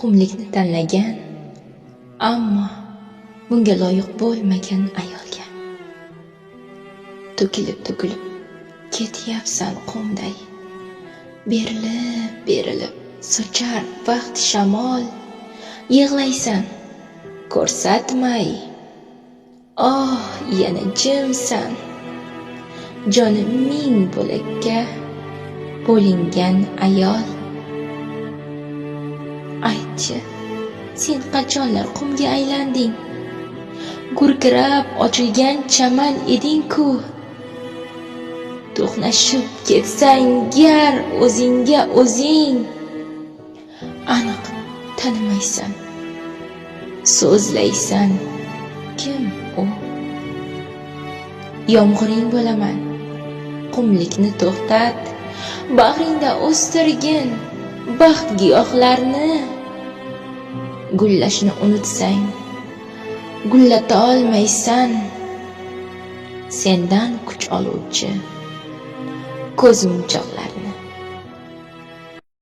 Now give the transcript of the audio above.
qumlikni tanlagan, ammo bunga loyiq bo'lmagan ayolga. To'kilib ketyapsan qumday, berilib sochar vaqt shamol. Yig'laysan ko'rsatmay, yana jimsan. Jonim ming bo'lakka bo'lingan ayol. Aytchi, sen qachonlar qumga aylanding? Gurkirab ochilgan chaman eding-ku. To'qnashib ketsang gar o'zingga o'zing. Aniq tanimaysan, so'zlaysan, kim u? Yomg'iring bo'laman, qumlikni to'xtat, bag'ringda o'stirgin baxt giyohlarni. Gullashni unutsang, gullata olmaysan, sendan kuch oluvchi ko'zmunchoqlar.